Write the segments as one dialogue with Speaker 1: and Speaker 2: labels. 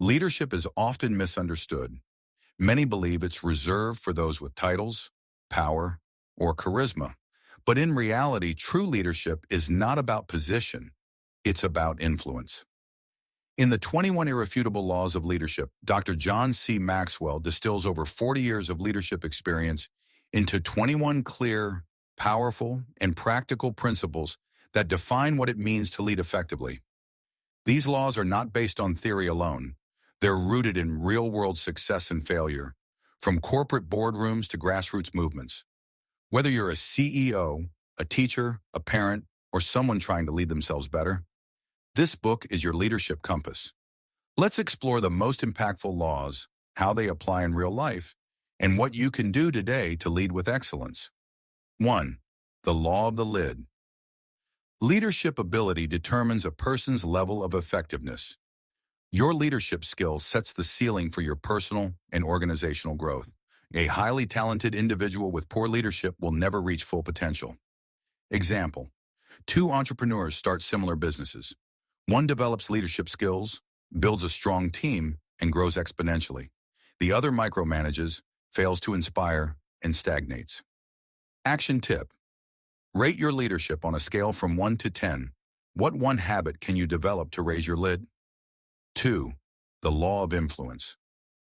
Speaker 1: Leadership is often misunderstood. Many believe it's reserved for those with titles, power, or charisma. But in reality, true leadership is not about position. It's about influence. In the 21 Irrefutable Laws of Leadership, Dr. John C. Maxwell distills over 40 years of leadership experience into 21 clear, powerful, and practical principles that define what it means to lead effectively. These laws are not based on theory alone. They're rooted in real-world success and failure, from corporate boardrooms to grassroots movements. Whether you're a CEO, a teacher, a parent, or someone trying to lead themselves better, this book is your leadership compass. Let's explore the most impactful laws, how they apply in real life, and what you can do today to lead with excellence. 1. The law of the lid. Leadership ability determines a person's level of effectiveness. Your leadership skill sets the ceiling for your personal and organizational growth. A highly talented individual with poor leadership will never reach full potential. Example: two entrepreneurs start similar businesses. One develops leadership skills, builds a strong team, and grows exponentially. The other micromanages, fails to inspire, and stagnates. Action tip: rate your leadership on a scale from 1 to 10. What one habit can you develop to raise your lid? 2. The law of influence.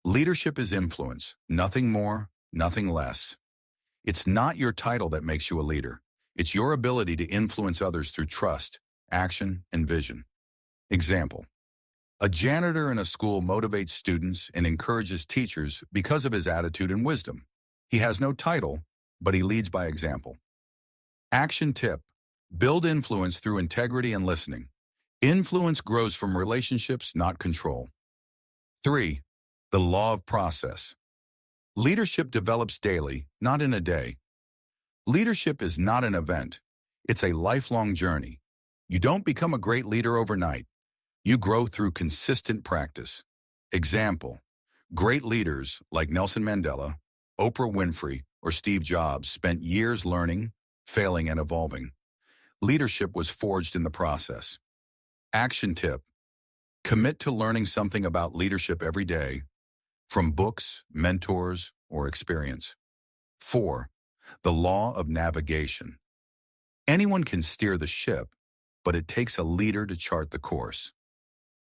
Speaker 1: Leadership is influence, nothing more, nothing less. It's not your title that makes you a leader. It's your ability to influence others through trust, action, and vision. Example: a janitor in a school motivates students and encourages teachers because of his attitude and wisdom. He has no title, but he leads by example. Action tip: build influence through integrity and listening. Influence grows from relationships, not control. 3. The law of process. Leadership develops daily, not in a day. Leadership is not an event. It's a lifelong journey. You don't become a great leader overnight. You grow through consistent practice. Example: great leaders like Nelson Mandela, Oprah Winfrey, or Steve Jobs spent years learning, failing, and evolving. Leadership was forged in the process. Action tip: commit to learning something about leadership every day, from books, mentors, or experience. 4. The law of navigation. Anyone can steer the ship, but it takes a leader to chart the course.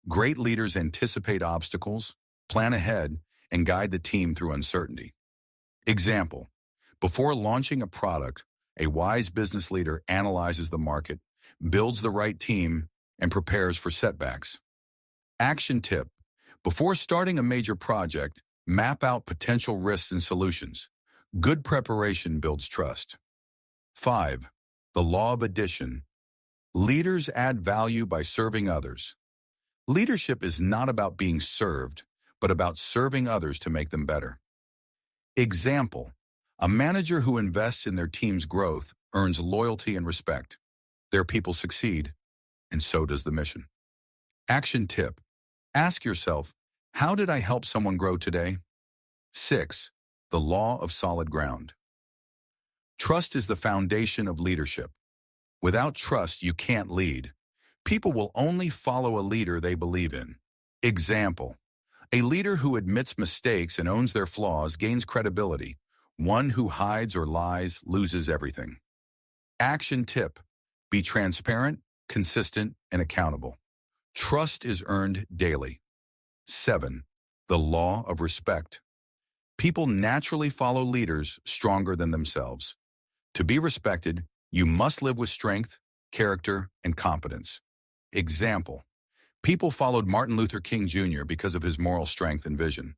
Speaker 1: Great leaders anticipate obstacles, plan ahead, and guide the team through uncertainty. Example: before launching a product, a wise business leader analyzes the market, builds the right team, and prepares for setbacks. Action tip: before starting a major project, map out potential risks and solutions. Good preparation builds trust. 5. The law of addition. Leaders add value by serving others. Leadership is not about being served, but about serving others to make them better. Example: a manager who invests in their team's growth earns loyalty and respect. Their people succeed, and so does the mission. Action tip: ask yourself, how did I help someone grow today? 6. The law of solid ground. Trust is the foundation of leadership. Without trust, you can't lead. People will only follow a leader they believe in. Example: a leader who admits mistakes and owns their flaws gains credibility. One who hides or lies loses everything. Action tip: be transparent, consistent, and accountable. Trust is earned daily. 7. The law of respect. People naturally follow leaders stronger than themselves. To be respected, you must live with strength, character, and competence. Example: people followed Martin Luther King Jr. because of his moral strength and vision.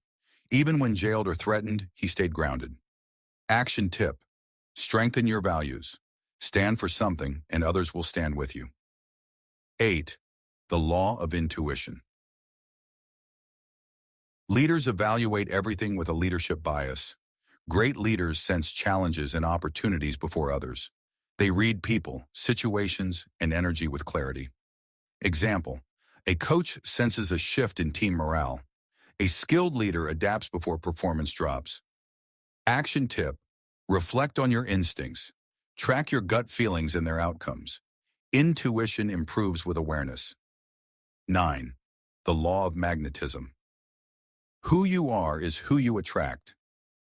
Speaker 1: Even when jailed or threatened, he stayed grounded. Action tip: strengthen your values. Stand for something, and others will stand with you. 8. The law of intuition. Leaders evaluate everything with a leadership bias. Great leaders sense challenges and opportunities before others. They read people, situations, and energy with clarity. Example: a coach senses a shift in team morale. A skilled leader adapts before performance drops. Action tip: reflect on your instincts. Track your gut feelings and their outcomes. Intuition improves with awareness. 9. The law of magnetism. Who you are is who you attract.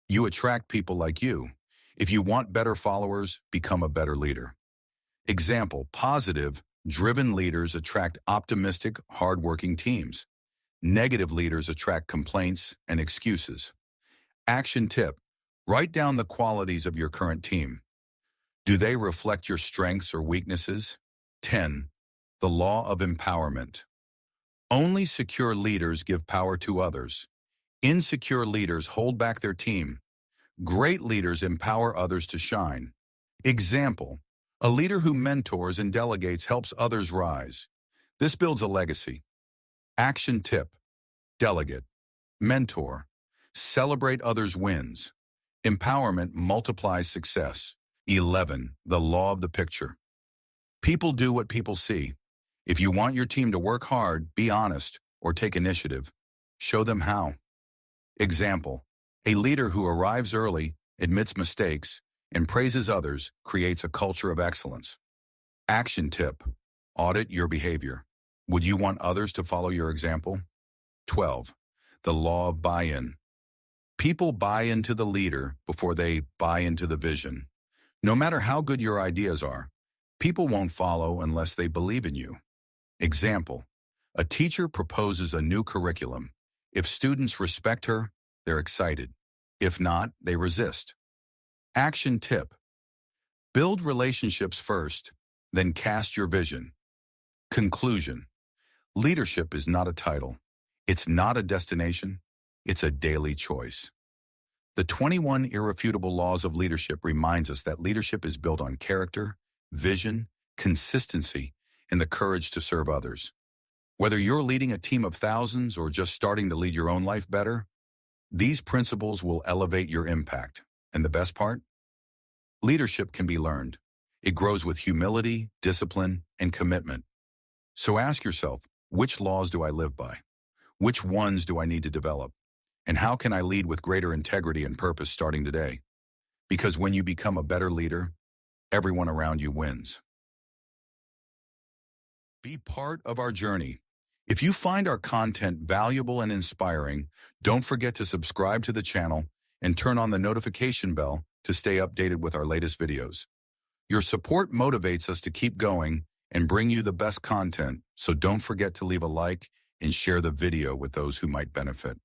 Speaker 1: You attract people like you. If you want better followers, become a better leader. Example, positive, driven leaders attract optimistic, hardworking teams. Negative leaders attract complaints and excuses. Action tip, write down the qualities of your current team. Do they reflect your strengths or weaknesses? 10. The law of empowerment. Only secure leaders give power to others. Insecure leaders hold back their team. Great leaders empower others to shine. Example, a leader who mentors and delegates helps others rise. This builds a legacy. Action tip, delegate, mentor, celebrate others' wins. Empowerment multiplies success. 11. The law of the picture. People do what people see. If you want your team to work hard, be honest, or take initiative, show them how. Example, a leader who arrives early, admits mistakes, and praises others creates a culture of excellence. Action tip, audit your behavior. Would you want others to follow your example? 12. The law of buy-in. People buy into the leader before they buy into the vision. No matter how good your ideas are, people won't follow unless they believe in you. Example, a teacher proposes a new curriculum. If students respect her, they're excited. If not, they resist. Action tip, build relationships first, then cast your vision. Conclusion, leadership is not a title. It's not a destination. It's a daily choice. The 21 Irrefutable Laws of Leadership reminds us that leadership is built on character, vision, consistency, and the courage to serve others. Whether you're leading a team of thousands or just starting to lead your own life better, these principles will elevate your impact. And the best part? Leadership can be learned. It grows with humility, discipline, and commitment. So ask yourself, which laws do I live by? Which ones do I need to develop? And how can I lead with greater integrity and purpose starting today? Because when you become a better leader, everyone around you wins. Be part of our journey. If you find our content valuable and inspiring, don't forget to subscribe to the channel and turn on the notification bell to stay updated with our latest videos. Your support motivates us to keep going and bring you the best content, so don't forget to leave a like and share the video with those who might benefit.